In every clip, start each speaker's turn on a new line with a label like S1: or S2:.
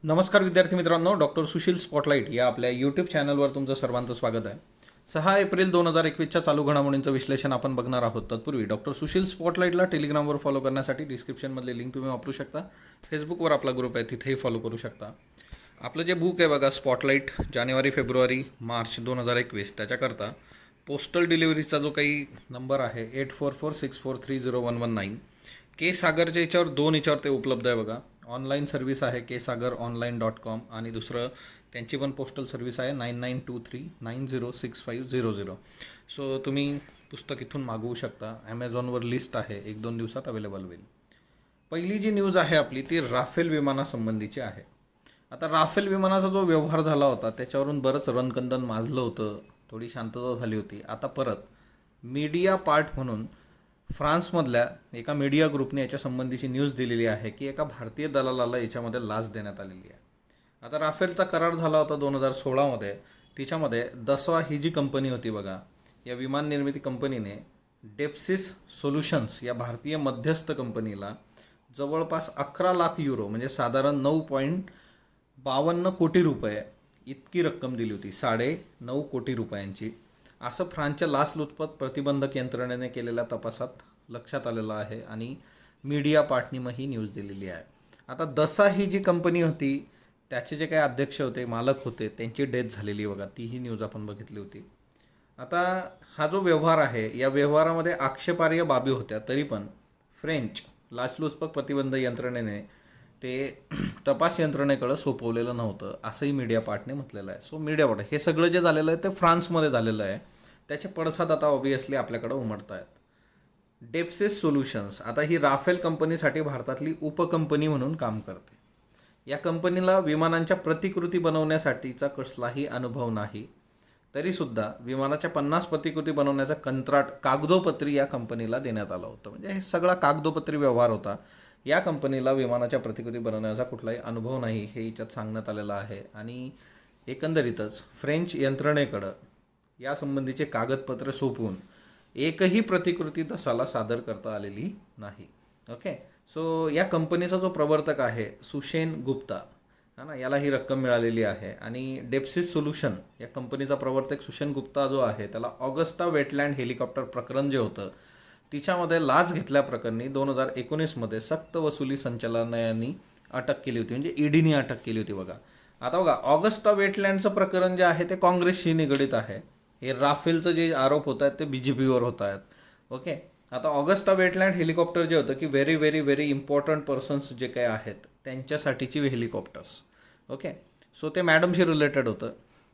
S1: नमस्कार विद्यार्थी मित्रांनो, डॉक्टर सुशील स्पॉटलाईट या आपल्या यूट्यूब चॅनलवर तुमचं सर्वांचं स्वागत आहे. 6 एप्रिल 2021च्या चालू घडामोडींचं विश्लेषण आपण बघणार आहोत. तत्पूर्वी डॉक्टर सुशील स्पॉटलाईटला टेलिग्रामवर फॉलो करण्यासाठी डिस्क्रिप्शनमधली लिंक तुम्ही वापरू शकता. फेसबुकवर आपला ग्रुप आहे, तिथेही फॉलो करू शकता. आपलं जे बुक आहे बघा, स्पॉटलाईट जानेवारी फेब्रुवारी मार्च 2021, त्याच्याकरता पोस्टल डिलिव्हरीचा जो काही नंबर आहे 8446430119, के सागरच्या याच्यावर 2 याच्यावर ते उपलब्ध आहे बघा. ऑनलाईन सर्व्हिस आहे kesagarOnline.com आणि दुसरं त्यांची पण पोस्टल सर्व्हिस आहे 9923906500. सो तुम्ही पुस्तक इथून मागवू शकता. ॲमेझॉनवर लिस्ट आहे, 1-2 दिवसात अवेलेबल होईल. पहिली जी न्यूज आहे आपली ती राफेल विमानासंबंधीची आहे. आता राफेल विमानाचा जो व्यवहार झाला होता त्याच्यावरून बरंच रणकंदन माजलं होतं, थोडी शांतता झाली होती. आता परत मीडिया पार्ट म्हणून फ्रान्समधल्या एका मीडिया ग्रुपने याच्या संबंधीची न्यूज दिलेली आहे की एका भारतीय दलालाला याच्यामध्ये लाच देण्यात आलेली आहे. आता राफेलचा करार झाला होता 2016मध्ये. तिच्यामध्ये दसवा ही जी कंपनी होती बघा, या विमान निर्मिती कंपनीने डेप्सिस सोल्युशन्स या भारतीय मध्यस्थ कंपनीला जवळपास 11 लाख युरो म्हणजे साधारण 9.52 कोटी रुपये इतकी रक्कम दिली होती, 9.5 कोटी रुपयांची, असं फ्रान्सच्या लाचलुचपत प्रतिबंधक यंत्रणेने केलेल्या तपासात लक्षात आलेलं आहे आणि मीडिया पार्टनी मग ही न्यूज दिलेली आहे. आता दसा ही जी कंपनी होती त्याचे जे काही अध्यक्ष होते, मालक होते, त्यांची डेथ झालेली बघा, ती ही न्यूज आपण बघितली होती. आता हा जो व्यवहार आहे या व्यवहारामध्ये आक्षेपार्ह बाबी होत्या, तरी पण फ्रेंच लाचलुचपत प्रतिबंध यंत्रणेने ते तपास यंत्रणेकडे सोपवलेलं नव्हतं, असंही मीडिया पार्टने म्हटलेलं आहे. सो मीडिया पार्ट हे सगळं जे झालेलं आहे ते फ्रान्समध्ये झालेलं आहे. त्याचे पडसाद आता ऑब्वियसली आपल्याकडे उमटत आहेत. डेप्सिस सोल्युशन्स आता ही राफेल कंपनीसाठी भारतातली उपकंपनी म्हणून काम करते. या कंपनीला विमानांच्या प्रतिकृती बनवण्यासाठीचा कसलाही अनुभव नाही, तरीसुद्धा विमानाच्या 50 प्रतिकृती बनवण्याचा कंत्राट कागदोपत्री या कंपनीला देण्यात आलं होतं. म्हणजे हे सगळा कागदोपत्री व्यवहार होता. या कंपनीला विमानाच्या प्रतिकृती बनवण्याचा कुठलाही अनुभव नाही हे याच्यात सांगण्यात आलेलं आहे. आणि एकंदरीतच फ्रेंच यंत्रणेकडं यासंबंधीचे कागदपत्र सोपवून एकही प्रतिकृती दसाला सादर करता आलेली नाही. ओके, सो या कंपनीचा जो प्रवर्तक आहे सुशेन गुप्ता ना, याला ही रक्कम मिळालेली आहे. आणि डेप्सिस सोल्युशन या कंपनीचा प्रवर्तक सुशेन गुप्ता जो आहे त्याला ऑगस्टा वेटलँड हेलिकॉप्टर प्रकरण जे होतं तिच्यामध्ये लाच घेतल्याप्रकरणी 2019मध्ये सक्त वसुली संचालनालयाने अटक केली होती, म्हणजे ईडीने अटक केली होती बघा. आता बघा, ऑगस्टा वेटलँडचं प्रकरण जे आहे ते काँग्रेसशी निगडीत आहे. हे राफेलचं जे आरोप होत आहेत ते BJPवर होत आहेत. ओके, आता ऑगस्टा वेटलँड हेलिकॉप्टर जे होतं की very very very important persons जे काही आहेत त्यांच्यासाठीची हेलिकॉप्टर्स. ओके, सो ते मॅडमशी रिलेटेड होतं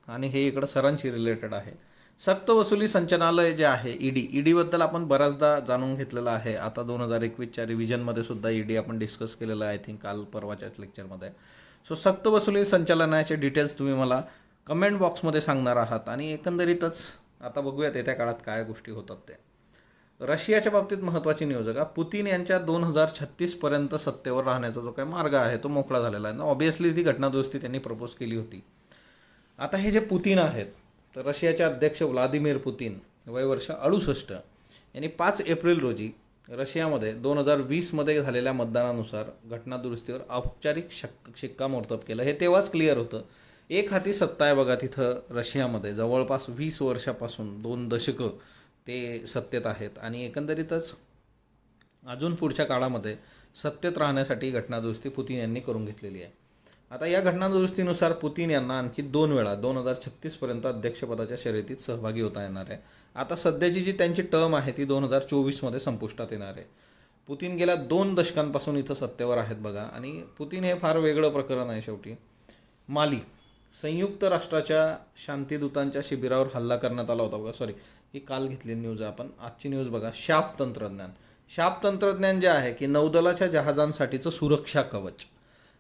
S1: आणि हे इकडं सरांशी रिलेटेड आहे. सक्त वसुली संचालनालय जे आहे ईडीबद्दल आपण बऱ्याचदा जाणून घेतलेलं आहे. आता 2021च्या रिव्हिजनमध्ये सुद्धा ईडी आपण डिस्कस केलेलं आहे, आय थिंक काल परवाच्याच लेक्चरमध्ये. सो सक्त वसुली संचालनालयाचे डिटेल्स तुम्ही मला कमेंट बॉक्समध्ये सांगणार आहात. आणि एकंदरीतच आता बघूयात येत्या काळात काय गोष्टी होतात ते. रशियाच्या बाबतीत महत्त्वाची न्यूज आहे का, पुतीन यांच्या 2036पर्यंत सत्तेवर राहण्याचा जो काही मार्ग आहे तो मोकळा झालेला आहे. ऑब्वियसली ती घटनादुरुस्ती त्यांनी प्रपोज केली होती. आता हे जे पुतीन आहेत तर रशियाचे अध्यक्ष व्लादिमीर पुतीन, वय वर्ष 68, यांनी 5 एप्रिल रोजी रशियामध्ये 2020मध्ये झालेल्या मतदानानुसार घटनादुरुस्तीवर औपचारिक शिक्कामोर्तब केलं. हे तेव्हाच क्लिअर होतं. एक हाती सत्ता आहे बघा तिथं रशियामध्ये, जवळपास 20 वर्षापासून 2 दशकं ते सत्तेत आहेत. आणि एकंदरीतच अजून पुढच्या काळामध्ये सत्तेत राहण्यासाठी घटनादुरुस्ती पुतीन यांनी करून घेतलेली आहे. आता या घटनादुरुस्तीनुसार पुतीन यांना आणखी 2 वेळा 2036पर्यंत अध्यक्षपदाच्या शर्यतीत सहभागी होता येणार आहे. आता सध्याची जी त्यांची टर्म आहे ती 2024मध्ये संपुष्टात येणार आहे. पुतीन गेल्या 2 दशकांपासून इथं सत्तेवर आहेत बघा. आणि पुतीन हे फार वेगळं प्रकरण आहे. शेवटी माली, संयुक्त राष्ट्राच्या शांतिदूतांच्या शिबिरावर हल्ला करण्यात आला होता बघा. सॉरी, ही काल घेतलेली न्यूज आहे आपण. आजची न्यूज बघा, शाप तंत्रज्ञान जे आहे की नौदलाच्या जहाजांसाठीचं सुरक्षा कवच.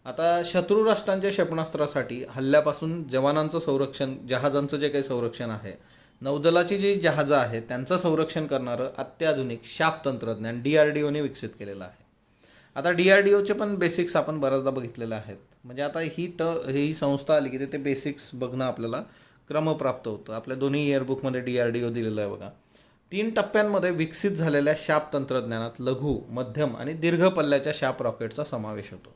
S1: आता शत्रू राष्ट्रांच्या क्षेपणास्त्रासाठी हल्ल्यापासून जवानांचं संरक्षण, जहाजांचं जे काही संरक्षण आहे, नौदलाची जी जहाजं आहेत त्यांचं संरक्षण करणारं अत्याधुनिक शाप तंत्रज्ञान DRDOने विकसित केलेलं आहे. आता DRDOचे पण बेसिक्स आपण बऱ्याचदा बघितलेले आहेत. म्हणजे आता ही संस्था आली की ते बेसिक्स बघणं आपल्याला क्रमप्राप्त होतं. आपल्या दोन्ही इयरबुकमध्ये DRDO दिलेलं आहे बघा. 3 टप्प्यांमध्ये विकसित झालेल्या शाप तंत्रज्ञानात लघु, मध्यम आणि दीर्घ पल्ल्याच्या शाप रॉकेटचा समावेश होतो.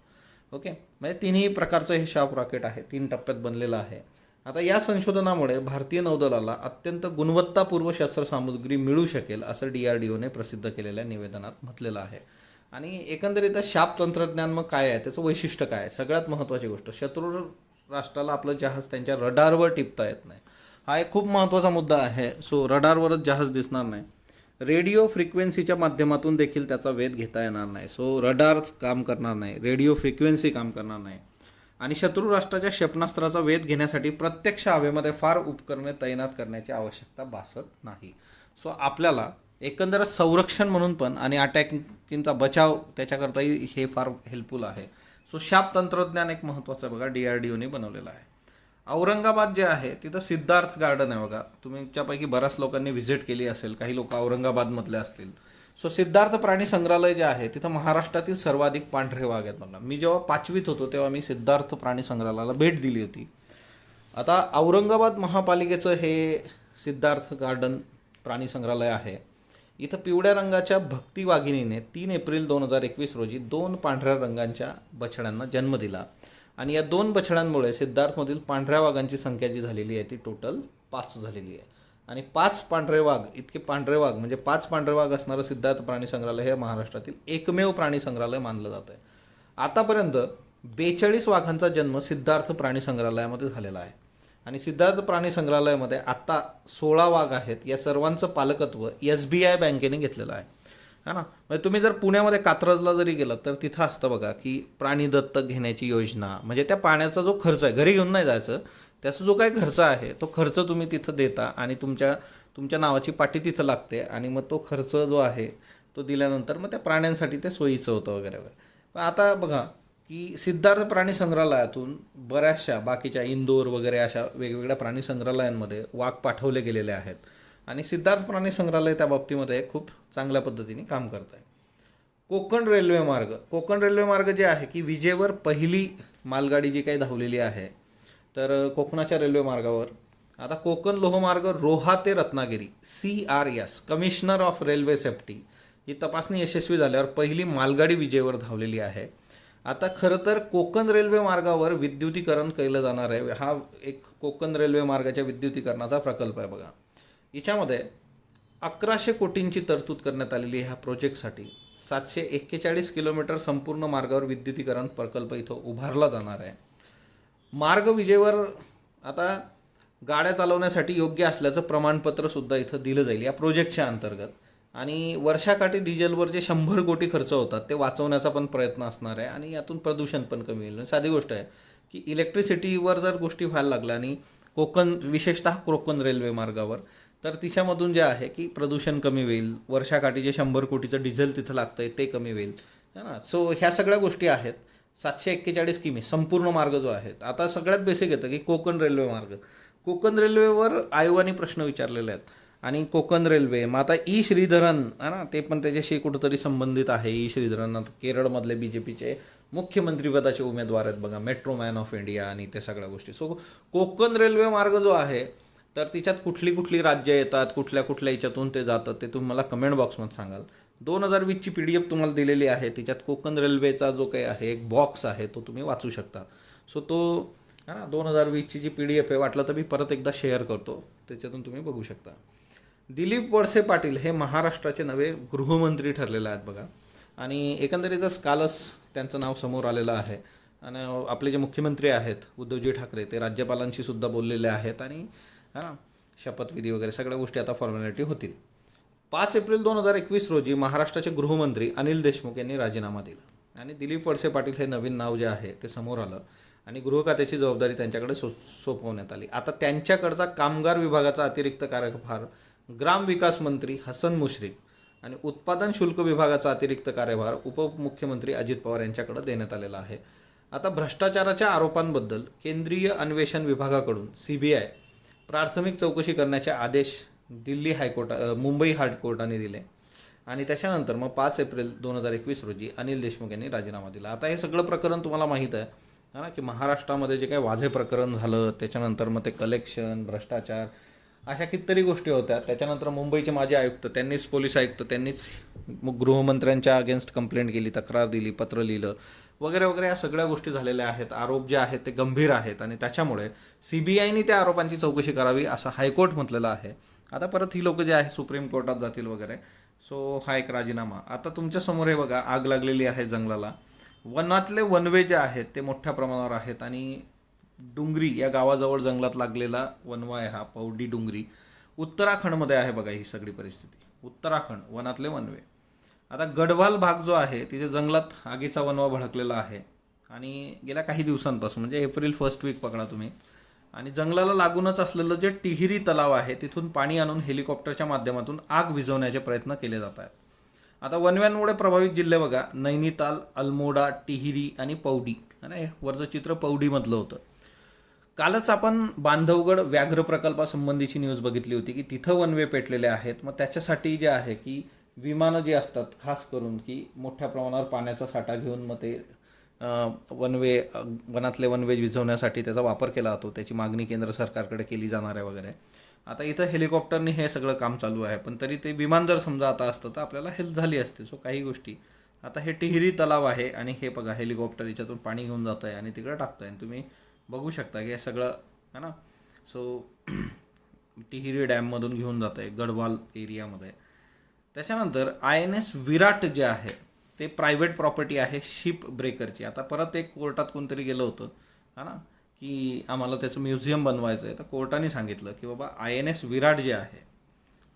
S1: ओके, म्हणजे तिन्ही प्रकारचं हे शार्प रॉकेट आहे, 3 टप्प्यात बनलेलं आहे. आता या संशोधनामुळे भारतीय नौदलाला अत्यंत गुणवत्तापूर्व शस्त्रसामुग्री मिळू शकेल असं DRDOने प्रसिद्ध केलेल्या निवेदनात म्हटलेलं आहे. आणि एकंदरीत शाप तंत्रज्ञान मग काय आहे, त्याचं वैशिष्ट्य काय आहे, सगळ्यात महत्त्वाची गोष्ट, शत्रू राष्ट्राला आपलं जहाज त्यांच्या रडारवर टिपता येत नाही. हा एक खूप महत्त्वाचा मुद्दा आहे. सो रडारवरच जहाज दिसणार नाही, रेडिओ फ्रिक्वेन्सीच्या माध्यमातून देखील त्याचा वेध घेता येणार नाही. सो रडार काम करणार नाही, रेडिओ फ्रिक्वेन्सी काम करणार नाही. आणि शत्रू राष्ट्राच्या क्षेपणास्त्राचा वेध घेण्यासाठी प्रत्यक्ष हवेमध्ये फार उपकरणे तैनात करण्याची आवश्यकता भासत नाही. सो आपल्याला एकंदरच संरक्षण म्हणून पण आणि अटॅकिंगचा बचाव त्याच्याकरताही हे फार हेल्पफुल आहे. सो शाप तंत्रज्ञान एक महत्त्वाचं बघा DRDOने बनवलेलं आहे. औरंगाबाद जे आहे तिथं सिद्धार्थ गार्डन आहे बघा, तुमच्यापैकी बऱ्याच लोकांनी व्हिजिट केली असेल, काही लोक औरंगाबादमधले असतील. सो सिद्धार्थ प्राणी संग्रहालय जे आहे तिथं महाराष्ट्रातील सर्वाधिक पांढरे वाघ आहेत बघा. मी जेव्हा 5वीत होतो तेव्हा मी सिद्धार्थ प्राणी संग्रहालयाला भेट दिली होती. आता औरंगाबाद महापालिकेचं हे सिद्धार्थ गार्डन प्राणी संग्रहालय आहे. इथं पिवळ्या रंगाच्या भक्ती वाघिणीने 3 एप्रिल 2021 रोजी 2 पांढऱ्या रंगांच्या बछड्यांना जन्म दिला. आणि या 2 बछड्यांमुळे सिद्धार्थमधील पांढऱ्या वाघांची संख्या जी झालेली आहे ती टोटल 5 झालेली आहे. आणि 5 पांढरे वाघ, इतके पांढरे वाघ म्हणजे 5 पांढरे वाघ असणारं सिद्धार्थ प्राणी संग्रहालय हे महाराष्ट्रातील एकमेव प्राणी संग्रहालय मानलं जात आहे. आतापर्यंत 42 वाघांचा जन्म सिद्धार्थ प्राणी संग्रहालयामध्ये झालेला आहे. आणि सिद्धार्थ प्राणी संग्रहालयामध्ये आत्ता 16 वाघ आहेत. या सर्वांचं पालकत्व SBI बँकेने घेतलेलं आहे, है ना. म्हणजे तुम्ही जर पुण्यामध्ये कात्रजला जरी गेलात तर तिथं असतं बघा की प्राणी दत्तक घेण्याची योजना, म्हणजे त्या पाण्याचा जो खर्च आहे, घरी घेऊन नाही जायचं, त्याचा जो काही खर्च आहे तो खर्च तुम्ही तिथं देता आणि तुमच्या नावाची पाटी तिथं लागते आणि मग तो खर्च जो आहे तो दिल्यानंतर मग त्या प्राण्यांसाठी ते सोयीचं होतं वगैरे वगैरे. पण आता बघा की सिद्धार्थ प्राणी संग्रहालयातून बऱ्याचशा बाकीच्या इंदोर वगैरे अशा वेगवेगळ्या प्राणी संग्रहालयांमध्ये वाघ पाठवले गेलेले आहेत. आणि सिद्धार्थ प्राणी संग्रहालय त्या बाबतीमध्ये खूप चांगल्या पद्धतीने काम करत आहे. कोकण रेल्वे मार्ग जे आहे की विजेवर पहिली मालगाडी जी काही धावलेली आहे तर कोकणाच्या रेल्वे मार्गावर आता कोकण लोहमार्ग रोहा ते Ratnagiri CRS commissioner of railway safety ही तपासणी यशस्वी झाल्यावर पहिली मालगाडी विजेवर धावलेली आहे. आता खरं तर कोकण रेल्वे मार्गावर विद्युतीकरण केलं जाणार आहे. हा एक कोकण रेल्वे मार्गाच्या विद्युतीकरणाचा प्रकल्प आहे बघा. याच्यामध्ये 1100 कोटींची तरतूद करण्यात आलेली आहे ह्या प्रोजेक्टसाठी. 741 किलोमीटर संपूर्ण मार्गावर विद्युतीकरण प्रकल्प इथं उभारला जाणार आहे. मार्ग विजेवर आता गाड्या चालवण्यासाठी योग्य असल्याचं प्रमाणपत्र सुद्धा इथं दिलं जाईल या प्रोजेक्टच्या अंतर्गत. आणि वर्षाकाठी डिझेलवर जे 100 कोटी खर्च होतात ते वाचवण्याचा पण प्रयत्न असणार आहे आणि यातून प्रदूषण पण कमी होईल. साधी गोष्ट आहे की इलेक्ट्रिसिटीवर जर गोष्टी व्हायला लागल्या आणि विशेषतः कोकण रेल्वे मार्गावर, तर तिच्यामधून जे आहे की प्रदूषण कमी होईल, वर्षाकाठी जे 100 कोटीचं डिझेल तिथं लागतं आहे ते कमी होईल, है ना. सो ह्या सगळ्या गोष्टी आहेत. 741 किमी संपूर्ण मार्ग जो आहे. आता सगळ्यात बेसिक येतं की कोकण रेल्वेवर आयोगाने प्रश्न विचारलेले आहेत. आणि कोकण रेल्वे मग आता श्रीधरन आहे ना, ते पण त्याच्याशी कुठंतरी संबंधित आहे. श्रीधरन आता केरळमधले BJPचे मुख्यमंत्रीपदाचे उमेदवार आहेत बघा, मेट्रो मॅन ऑफ इंडिया आणि ते सगळ्या गोष्टी. सो कोकण रेल्वे मार्ग जो आहे तर तिच्यात कुठली राज्य येतात, कुठल्या याच्यातून ते जातात ते तुम्ही मला कमेंट बॉक्समध्ये सांगाल. 2020ची PDF तुम्हाला दिलेली आहे. तिच्यात कोकण रेल्वेचा जो काही आहे एक बॉक्स आहे तो तुम्ही वाचू शकता. सो तो 2020ची जी PDF आहे, वाटलं तर मी परत एकदा शेअर करतो, त्याच्यातून तुम्ही बघू शकता. दिलीप वळसे पाटील हे महाराष्ट्राचे नवे गृहमंत्री ठरलेले आहेत बघा. आणि एकंदरीतच कालच त्यांचं नाव समोर आलेलं आहे. आणि आपले जे मुख्यमंत्री आहेत उद्धवजी ठाकरे ते राज्यपालांशी सुद्धा बोललेले आहेत आणि शपथविधी वगैरे सगळ्या गोष्टी आता फॉर्मॅलिटी होतील. 5 एप्रिल 2021 रोजी महाराष्ट्राचे गृहमंत्री अनिल देशमुख यांनी राजीनामा दिला आणि दिलीप वळसे पाटील हे नवीन नाव जे आहे ते समोर आलं आणि गृह खात्याची जबाबदारी त्यांच्याकडे सोपवण्यात आली. आता त्यांच्याकडचा कामगार विभागाचा अतिरिक्त कार्यभार ग्रामविकास मंत्री हसन मुश्रीफ आणि उत्पादन शुल्क विभागाचा अतिरिक्त कार्यभार उपमुख्यमंत्री अजित पवार यांच्याकडे देण्यात आलेला आहे. आता भ्रष्टाचाराच्या आरोपांबद्दल केंद्रीय अन्वेषण विभागाकडून CBI प्राथमिक चौकशी करण्याचे आदेश मुंबई हायकोर्टाने दिले. आणि त्याच्यानंतर मग 5 एप्रिल 2021 रोजी अनिल देशमुख यांनी राजीनामा दिला. आता हे सगळं प्रकरण तुम्हाला माहीत आहे ना की महाराष्ट्रामध्ये जे काही वाझे प्रकरण झालं, त्याच्यानंतर मग ते कलेक्शन, भ्रष्टाचार अशा कितीतरी गोष्टी होत्या. त्याच्यानंतर मुंबईचे माजी आयुक्त पोलीस आयुक्त त्यांनीच गृहमंत्र्यांच्या अगेन्स्ट कंप्लेंट केली, तक्रार दिली, पत्र लिहिलं. वगैरे वगैरे या सगळ्या गोष्टी झालेल्या आहेत. आरोप जे आहेत ते गंभीर आहेत आणि त्याच्यामुळे CBIने त्या आरोपांची चौकशी करावी असं हायकोर्ट म्हटलेलं आहे. आता परत ही लोक जे आहे सुप्रीम कोर्टात जातील वगैरे. सो हा एक राजीनामा. आता तुमच्या समोर हे बघा, आग लागलेली आहे जंगलाला. वनातले वनवे जे आहेत ते मोठ्या प्रमाणावर आहेत आणि डुंगरी या गावाजवळ जंगलात लागलेला वनवा आहे हा पौडी डुंगरी. उत्तराखंडमध्ये आहे बघा ही सगळी परिस्थिती. उत्तराखंड वनातले वनवे. आता गढवाल भाग जो आहे तिथे जंगलात आगीचा वनवा भडकलेला आहे आणि गेल्या काही दिवसांपासून म्हणजे एप्रिल फर्स्ट वीक पकडा तुम्ही. आणि जंगलाला लागूनच असलेलं जे टिहिरी तलाव आहे तिथून पाणी आणून हेलिकॉप्टरच्या माध्यमातून आग विझवण्याचे प्रयत्न केले जात आहेत. आता वनव्यांमुळे प्रभावित जिल्हे बघा, नैनिताल, अल्मोडा, टिहिरी आणि पौडी. आणि वरचं चित्र पौडीमधलं होतं. कालच आपण बांधवगड व्याघ्र प्रकल्पासंबंधीची न्यूज बघितली होती की तिथं वनवे पेटलेले आहेत. मग त्याच्यासाठी जे आहे की विमानं जी असतात खास करून की मोठ्या प्रमाणावर पाण्याचा साठा घेऊन मग ते वनातले वनवे विझवण्यासाठी त्याचा वापर केला जातो. त्याची मागणी केंद्र सरकारकडे केली जाणार आहे वगैरे. आता इथं हेलिकॉप्टरने हे सगळं काम चालू आहे, पण तरी ते विमान जर समजा आता असतं तर आपल्याला हेल्प झाली असते. सो काही गोष्टी. आता हे टिहिरी तलाव आहे आणि हे बघा हेलिकॉप्टर याच्यातून पाणी घेऊन जात आहे आणि तिकडे टाकतं आहे. तुम्ही बघू शकता की हे सगळं है ना. सो टिहिरी डॅममधून घेऊन जात आहे गढवाल एरियामध्ये. त्याच्यानंतर INS विराट जे आहे ते प्रायव्हेट प्रॉपर्टी आहे शिप ब्रेकरची. आता परत एक कोर्टात कोणतरी गेलं होतं हा ना की आम्हाला त्याचं म्युझियम बनवायचं आहे. तर कोर्टाने सांगितलं की बाबा INS विराट जे आहे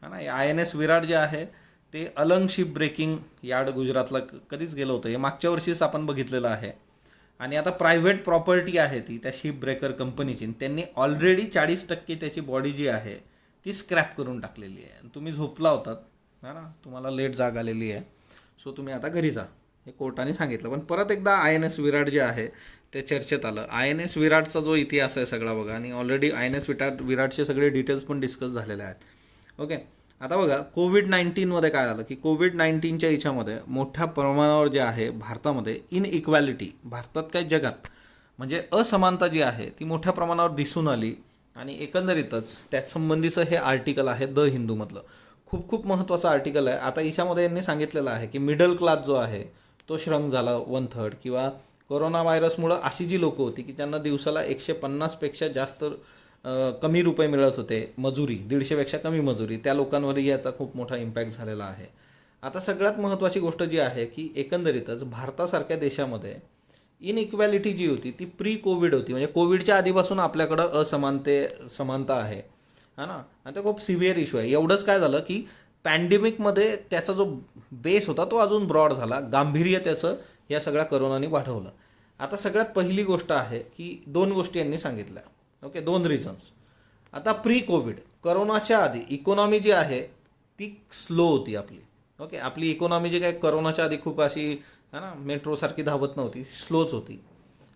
S1: हा ना, INS विराट जे आहे ते अलंग शिप ब्रेकिंग यार्ड गुजरातला कधीच गेलं होतं. हे मागच्या वर्षीच आपण बघितलेलं आहे. आणि आता प्रायव्हेट प्रॉपर्टी आहे ती त्या शिप ब्रेकर कंपनीची. त्यांनी ऑलरेडी 40% त्याची बॉडी जी आहे ती स्क्रॅप करून टाकलेली आहे. तुम्ही झोपला होतात हा ना, तुम्हाला लेट जाग आलेली आहे. सो तुम्ही आता घरी जा हे कोर्टाने सांगितलं. पण परत एकदा INS विराट जे आहे ते चर्चेत आलं. INS विराटचा जो इतिहास आहे सगळा बघा, आणि ऑलरेडी INS विराटचे सगळे डिटेल्स पण डिस्कस झालेले आहेत. ओके. आता बघा कोविड-19मध्ये काय झालं की कोविड-19च्या याच्यामध्ये मोठ्या प्रमाणावर जे आहे भारतामध्ये इनइक्वॅलिटी, भारतात काय जगात म्हणजे असमानता जी आहे ती मोठ्या प्रमाणावर दिसून आली. आणि एकंदरीतच त्यासंबंधीचं हे आर्टिकल आहे द हिंदूमधलं. खूप खूप महत्त्वाचं आर्टिकल आहे. आता याच्यामध्ये यांनी सांगितलेलं आहे की मिडल क्लास जो आहे तो श्रंक झाला 1/3. किंवा कोरोना व्हायरसमुळं अशी जी लोकं होती की त्यांना दिवसाला 150पेक्षा जास्त कमी रुपये मिळत होते मजुरी, 150पेक्षा कमी मजुरी, त्या लोकांवरही याचा खूप मोठा इम्पॅक्ट झालेला आहे. आता सगळ्यात महत्त्वाची गोष्ट जी आहे की एकंदरीतच भारतासारख्या देशामध्ये इनइक्वॅलिटी जी होती ती प्री कोविड होती. म्हणजे कोविडच्या आधीपासून आपल्याकडं समानता आहे हा ना. आणि ते खूप सिव्हिअर इश्यू आहे. एवढंच काय झालं की पॅन्डेमिकमध्ये त्याचा जो बेस होता तो अजून ब्रॉड झाला. गांभीर्य त्याचं या सगळ्या करोनाने वाढवलं. आता सगळ्यात पहिली गोष्ट आहे की 2 गोष्टी यांनी सांगितल्या. Okay, 2 reasons. आता प्री कोविड करोनाच्या आधी इकॉनॉमी जी आहे ती स्लो होती आपली. ओके, आपली इकॉनॉमी जी काय करोनाच्या आधी खूप अशी है ना मेट्रोसारखी धावत नव्हती, स्लोच होती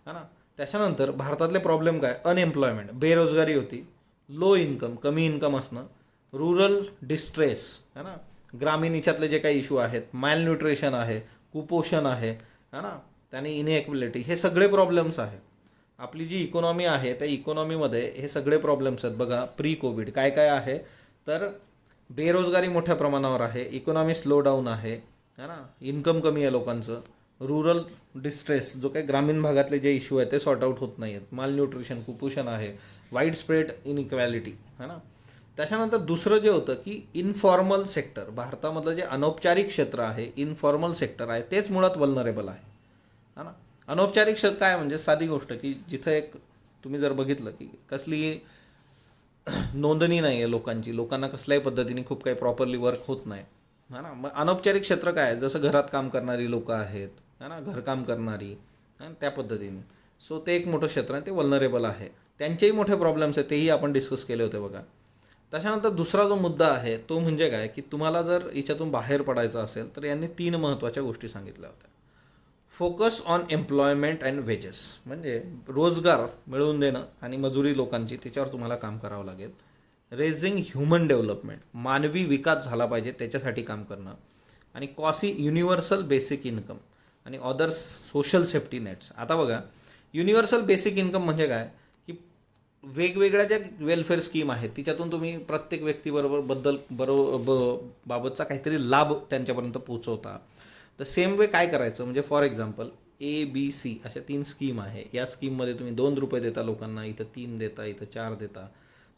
S1: है ना. त्याच्यानंतर भारतातले प्रॉब्लेम काय, अनएम्प्लॉयमेंट, बेरोजगारी होती, लो इन्कम, कमी इन्कम असणं, रूरल डिस्ट्रेस है ना, ग्रामीण याच्यातले जे काही इश्यू आहेत, मालन्यूट्रिशन आहे, कुपोषण आहे है ना, त्याने इनइक्वॅलिटी, हे सगळे प्रॉब्लेम्स आहेत. आपली जी इकॉनॉमी आहे त्या इकॉनॉमीमध्ये हे सगळे प्रॉब्लेम्स आहेत. बघा प्री कोविड काय काय आहे तर बेरोजगारी मोठ्या प्रमाणावर आहे, इकॉनॉमी स्लो डाऊन आहे है ना, इन्कम कमी आहे लोकांचं, रूरल डिस्ट्रेस जो काही ग्रामीण भागातले जे इश्यू आहेत ते सॉर्ट आउट होत नाही आहेत, मालन्यूट्रिशन, कुपोषण आहे, वाईड स्प्रेड इनइक्वॅलिटी है ना. त्याच्यानंतर दुसरं जे होतं की इनफॉर्मल सेक्टर, भारतामधलं जे अनौपचारिक क्षेत्र आहे, इनफॉर्मल सेक्टर आहे, तेच मुळात वल्नरेबल आहे है ना. अनौपचारिक क्षेत्र काय म्हणजे साधी गोष्ट की जिथं एक तुम्ही जर बघितलं की कसली नोंदणी नाही आहे लोकांची, लोकांना कसल्याही पद्धतीने खूप काही प्रॉपरली वर्क होत नाही है ना. मग अनौपचारिक क्षेत्र काय आहे, जसं घरात काम करणारी लोकं आहेत है ना, घरकाम करणारी त्या पद्धतीने. सो ते एक मोठं क्षेत्र आहे, ते वल्नरेबल आहे. त्यांचेही मोठे प्रॉब्लेम्स आहेत, तेही आपण डिस्कस केले होते बघा. त्याच्यानंतर दुसरा जो मुद्दा आहे तो म्हणजे काय की तुम्हाला जर याच्यातून बाहेर पडायचं असेल तर यांनी 3 महत्त्वाच्या गोष्टी सांगितल्या होत्या. Focus on employment and wedges, म्हणजे रोजगार मिळवून देणं आणि मजुरी लोकांची, त्याच्यावर तुम्हाला काम करावं लागेल. रेझिंग ह्युमन डेव्हलपमेंट, मानवी विकास झाला पाहिजे त्याच्यासाठी काम करणं. आणि कॉसी युनिव्हर्सल बेसिक इन्कम आणि अदर सोशल सेफ्टी नेट्स. आता बघा युनिव्हर्सल बेसिक इन्कम म्हणजे काय की वेगवेगळ्या ज्या वेलफेअर स्कीम आहेत तिच्यातून तुम्ही प्रत्येक बाबतचा काहीतरी लाभ त्यांच्यापर्यंत पोहोचवता. तर सेम वे काय करायचं म्हणजे फॉर एक्झाम्पल ABC अशा 3 स्कीम आहे. या स्कीममध्ये तुम्ही 2 रुपये देता लोकांना, इथं 3 देता, इथं 4 देता.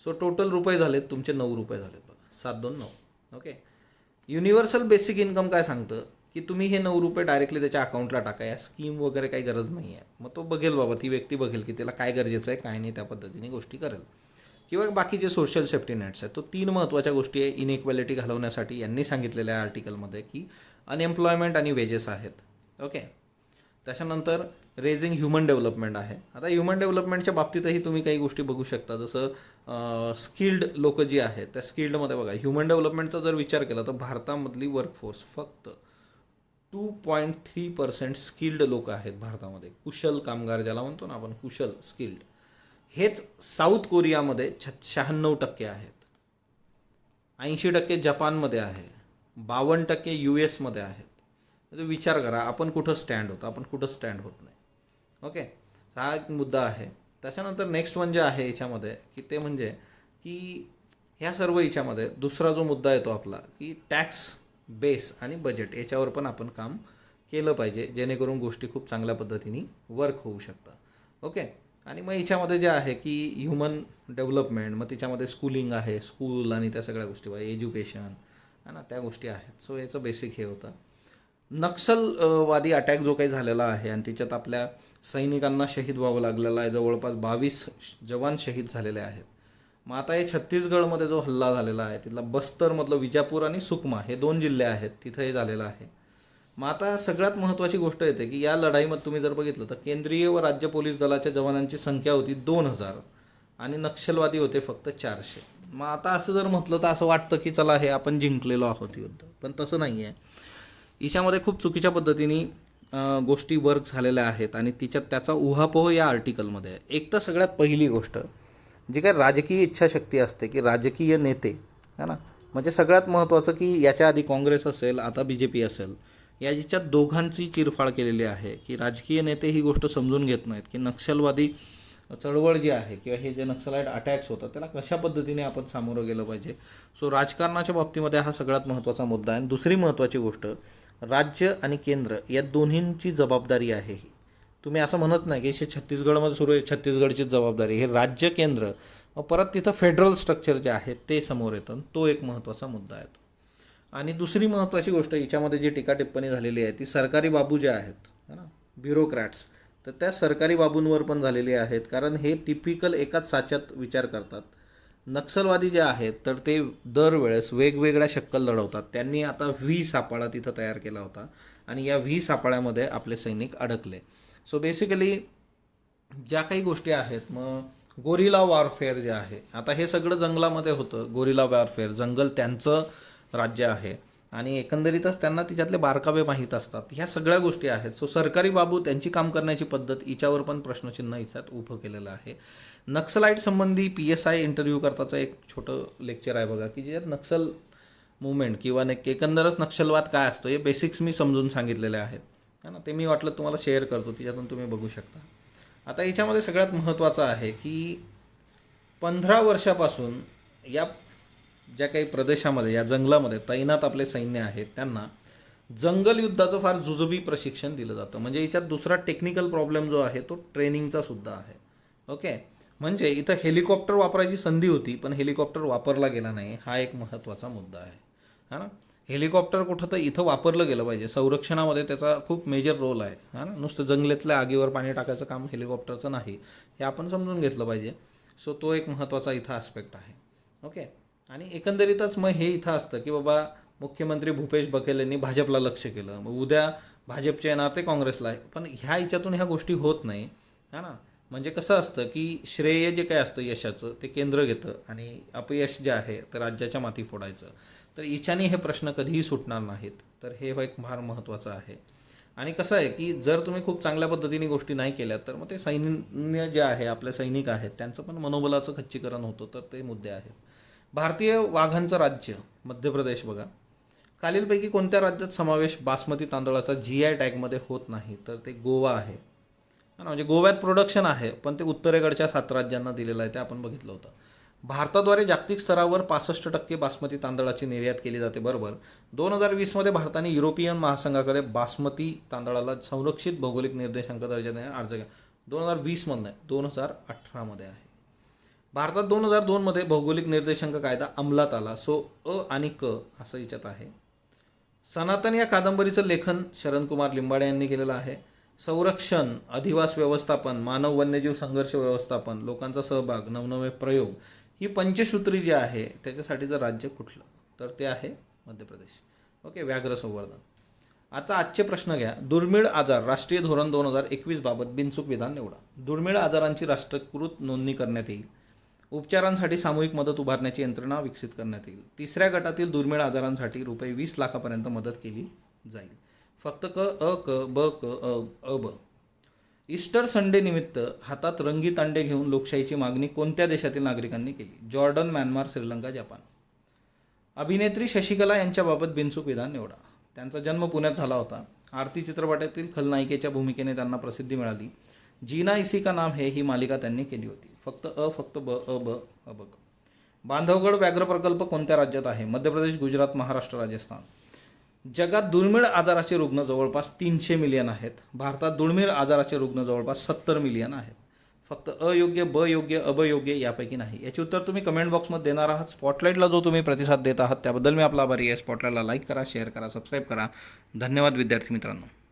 S1: सो टोटल रुपये झालेत तुमचे 9 रुपये झालेत बघा, 729. ओके. युनिव्हर्सल बेसिक इन्कम काय सांगतं की तुम्ही हे 9 रुपये डायरेक्टली त्याच्या अकाउंटला टाका, या स्कीम वगैरे काही गरज नाही आहे. मग तो बघेल बाबा, ती व्यक्ती बघेल की त्याला काय गरजेचं आहे काय नाही, त्या पद्धतीने गोष्टी करेल. किंवा बाकीचे सोशल सेफ्टी नेट्स आहेत. तो 3 महत्त्वाच्या गोष्टी आहे इनइक्वॅलिटी घालवण्यासाठी यांनी सांगितलेल्या आर्टिकलमध्ये की अनएम्प्लॉयमेंट आणि वेजेस आहेत. ओके. त्याच्यानंतर रेझिंग ह्युमन डेव्हलपमेंट आहे. आता ह्युमन डेव्हलपमेंटच्या बाबतीतही तुम्ही काही गोष्टी बघू शकता, जसं स्किल्ड लोक जी आहेत त्या स्किल्डमध्ये बघा, ह्युमन डेव्हलपमेंटचा जर विचार केला तर भारतामधली वर्कफोर्स फक्त 2.3% स्किल्ड लोक आहेत भारतामध्ये. कुशल कामगार ज्याला म्हणतो ना आपण, कुशल स्किल्ड, हेच साऊथ कोरियामध्ये 96% आहेत, 80% जपानमध्ये आहे, 52% US आहेत. विचार करा आपण कुठं स्टँड होतो, आपण कुठं स्टँड होत नाही. ओके. हा एक मुद्दा आहे. त्याच्यानंतर नेक्स्ट वन जे आहे याच्यामध्ये की ते म्हणजे की ह्या सर्व याच्यामध्ये दुसरा जो मुद्दा येतो आपला की टॅक्स बेस आणि बजेट, याच्यावर पण आपण काम केलं पाहिजे जेणेकरून गोष्टी खूप चांगल्या पद्धतीने वर्क होऊ शकतात. ओके. आणि मग याच्यामध्ये जे आहे की ह्युमन डेव्हलपमेंट, मग त्याच्यामध्ये स्कूलिंग आहे, स्कूल आणि त्या सगळ्या गोष्टी पाहिजे, एज्युकेशन आहे ना, त्या गोष्टी आहेत. सो याचं बेसिक हे होतं. नक्षलवादी अटॅक जो काही झालेला आहे आणि त्याच्यात आपल्या सैनिकांना शहीद व्हावं लागलेलं आहे, जवळपास 22 जवान शहीद झालेले आहेत. मग आता हे छत्तीसगडमध्ये जो हल्ला झालेला आहे तिथला बस्तरमधलं विजापूर आणि सुकमा हे 2 जिल्हे आहेत, तिथं हे झालेलं आहे. मग आता सगळ्यात महत्त्वाची गोष्ट येते की या लढाईमध्ये तुम्ही जर बघितलं तर केंद्रीय व राज्य पोलीस दलाच्या जवानांची संख्या होती 2000 आणि नक्षलवादी होते फक्त 400. मग आता असं जर म्हटलं तर असं वाटतं की चला हे आपण जिंकलेलो आहोत युद्ध, पण तसं नाही आहे. याच्यामध्ये खूप चुकीच्या पद्धतीने गोष्टी वर्क झालेल्या आहेत आणि त्याचा उहापोह या आर्टिकलमध्ये आहे. एक तर सगळ्यात पहिली गोष्ट जी काय राजकीय इच्छाशक्ती असते की राजकीय नेते है ना, म्हणजे सगळ्यात महत्त्वाचं की याच्या आधी काँग्रेस असेल, आता BJP असेल, याच्यात दोघांची चिरफाड केलेली आहे की राजकीय नेते ही गोष्ट समजून घेत नाहीत की नक्षलवादी चळवळ जी आहे किंवा हे जे नक्षलाईट अटॅक्स होतात त्याला कशा पद्धतीने आपण सामोरं गेलं पाहिजे. सो राजकारणाच्या बाबतीमध्ये हा सगळ्यात महत्त्वाचा मुद्दा आहे. दुसरी महत्त्वाची गोष्ट, राज्य आणि केंद्र या दोन्हींची जबाबदारी आहे ही. तुम्ही असं म्हणत नाही की हे छत्तीसगडमध्ये सुरू आहे, छत्तीसगडचीच जबाबदारी, हे राज्य केंद्र परत तिथं फेडरल स्ट्रक्चर जे आहे ते समोर येतं. तो एक महत्त्वाचा मुद्दा आहे. आणि दुसरी महत्त्वाची गोष्ट याच्यामध्ये जी टीका टिप्पणी झालेली आहे ती सरकारी बाबू जे आहेत है ना, ब्युरोक्रॅट्स, तर त्या सरकारी बाबूंवर पण झालेली आहेत. कारण हे टिपिकल एकाच साच्यात विचार करतात. नक्षलवादी जे आहेत तर ते दरवेळेस वेगवेगळ्या शक्कल लढवतात. त्यांनी आता 20 सापळा तिथं तयार केला होता आणि या 20 सापळ्यामध्ये आपले सैनिक अडकले. सो बेसिकली ज्या काही गोष्टी आहेत, मग गोरिला वॉरफेअर जे आहे, आता हे सगळं जंगलामध्ये होतं. गोरिला वॉरफेअर, जंगल त्यांचं राज्य आहे आणि एकंदरीतच त्यांना तिच्यातले बारकावे माहीत असतात. ह्या सगळ्या गोष्टी आहेत. सो सरकारी बाबू त्यांची काम करण्याची पद्धत, हिच्यावर पण प्रश्नचिन्ह इथ्यात उभं केलेलं आहे. नक्सलाईट संबंधी PSI इंटरव्ह्यू करताचं एक छोटं लेक्चर आहे बघा की ज्यात नक्सल मुवमेंट किंवा एकंदरच नक्षलवाद काय असतो हे बेसिक्स मी समजून सांगितलेले आहेत है ना, ते मी वाटलं तुम्हाला शेअर करतो, त्याच्यातून तुम्ही बघू शकता. आता याच्यामध्ये सगळ्यात महत्त्वाचं आहे की 15 वर्षापासून या ज्या काही प्रदेशामध्ये, या जंगलामध्ये तैनात आपले सैन्य आहेत त्यांना जंगल युद्धाचं फार जुजबी प्रशिक्षण दिलं जातं. म्हणजे याच्यात दुसरा टेक्निकल प्रॉब्लेम जो आहे तो ट्रेनिंगचा सुद्धा आहे. ओके. म्हणजे इथं हेलिकॉप्टर वापरायची संधी होती पण हेलिकॉप्टर वापरला गेला नाही, हा एक महत्त्वाचा मुद्दा आहे है ना. हेलिकॉप्टर कुठं तर इथं वापरलं गेलं पाहिजे, संरक्षणामध्ये त्याचा खूप मेजर रोल आहे है ना. नुसतं जंगलातल्या आगीवर पाणी टाकायचं काम हेलिकॉप्टरचं नाही, हे आपण समजून घेतलं पाहिजे. सो तो एक महत्त्वाचा इथं आस्पेक्ट आहे. ओके. आणि एकंदरीतच मग हे इथं असतं की बाबा मुख्यमंत्री भूपेश बघेल यांनी भाजपला लक्ष केलं, मग उद्या भाजपचे येणार ते काँग्रेसला आहे, पण ह्या याच्यातून ह्या गोष्टी होत नाही है ना. म्हणजे कसं असतं की श्रेय जे काय असतं यशाचं ते केंद्र घेतं आणि अपयश जे आहे तर राज्याच्या माती फोडायचं. तर हिच्याने हे प्रश्न कधीही सुटणार नाहीत. तर हे एक फार महत्त्वाचं आहे. आणि कसं आहे की जर तुम्ही खूप चांगल्या पद्धतीने गोष्टी नाही केल्या तर मग ते सैन्य जे आहे, आपले सैनिक आहेत, त्यांचं पण मनोबलाचं खच्चीकरण होतं. तर ते मुद्दे आहेत. भारतीय वाघांचं राज्य मध्य प्रदेश बघा, खालीलपैकी कोणत्या राज्यात समावेश बासमती तांदळाचा GI टॅगमध्ये होत नाही, तर ते गोवा आहे. म्हणजे गोव्यात प्रोडक्शन आहे पण ते उत्तरेकडच्या 7 राज्यांना दिलेलं आहे, ते आपण बघितलं होतं. भारताद्वारे जागतिक स्तरावर 65% बासमती तांदळाची निर्यात केली जाते. बरोबर. 2020 भारताने युरोपियन महासंघाकडे बासमती तांदळाला संरक्षित भौगोलिक निर्देशांक दर्जा देण्यास अर्ज केला. 2020 मध्ये 2018 आहे. भारतात 2002 भौगोलिक निर्देशांक कायदा अंमलात आला. सो अ आणि क असं याच्यात आहे. सनातन या कादंबरीचं लेखन शरणकुमार लिंबाडे यांनी केलेलं आहे. संरक्षण, अधिवास व्यवस्थापन, मानव वन्यजीव संघर्ष व्यवस्थापन, लोकांचा सहभाग, नवनवे प्रयोग, ही पंचसूत्री जी आहे त्याच्यासाठीचं राज्य कुठलं? तर ते आहे मध्य प्रदेश. ओके. व्याघ्र संवर्धन. आता आजचे प्रश्न घ्या. दुर्मिळ आजार राष्ट्रीय धोरण 2021 बाबत बिनचूक विधान निवडा. दुर्मिळ आजारांची राष्ट्रीयकृत नोंदणी करण्यात येईल. उपचारांसाठी सामूहिक मदत उभारण्याची यंत्रणा विकसित करण्यात येईल. तिसऱ्या गटातील दुर्मिळ आजारांसाठी रुपये 20 लाखापर्यंत मदत केली जाईल. फक्त क अ क ब क अ ब. ईस्टर संडे निमित्त हातात रंगीत अंडे घेऊन लोकशाहीची मागणी कोणत्या देशातील नागरिकांनी केली? Jordan, Myanmar, Sri Lanka, Japan. अभिनेत्री शशिकला यांच्याबाबत बिनचूक विधान निवडा. त्यांचा जन्म पुण्यात झाला होता. आरती चित्रपटातील खलनायिकेच्या भूमिकेने त्यांना प्रसिद्धी मिळाली. जीना इसी का नाम है ही मालिका त्यांनी केली होती. फक्त अ फक्त ब अ ब अ ब. बांधवगड व्याघ्र प्रकल्प कोणत्या राज्यात आहे? मध्य प्रदेश, गुजरात, महाराष्ट्र, राजस्थान. जगात दुर्मिळ आजाराचे रुग्ण जवळपास 300 मिलियन आहेत. भारतात दुर्मिळ आजाराचे रुग्ण जवळपास 70 मिलियन आहेत. फक्त अयोग्य, ब योग्य, अबयोग्य यापैकी नाही. याचे उत्तर तुम्ही कमेंट बॉक्समध्ये देणार आहात. स्पॉटलाईटला जो तुम्ही प्रतिसाद देत आहात त्याबद्दल मी आपला आभारी आहे. स्पॉटलाईटला लाईक करा, शेअर करा, सबस्क्राईब करा. धन्यवाद विद्यार्थी मित्रांनो.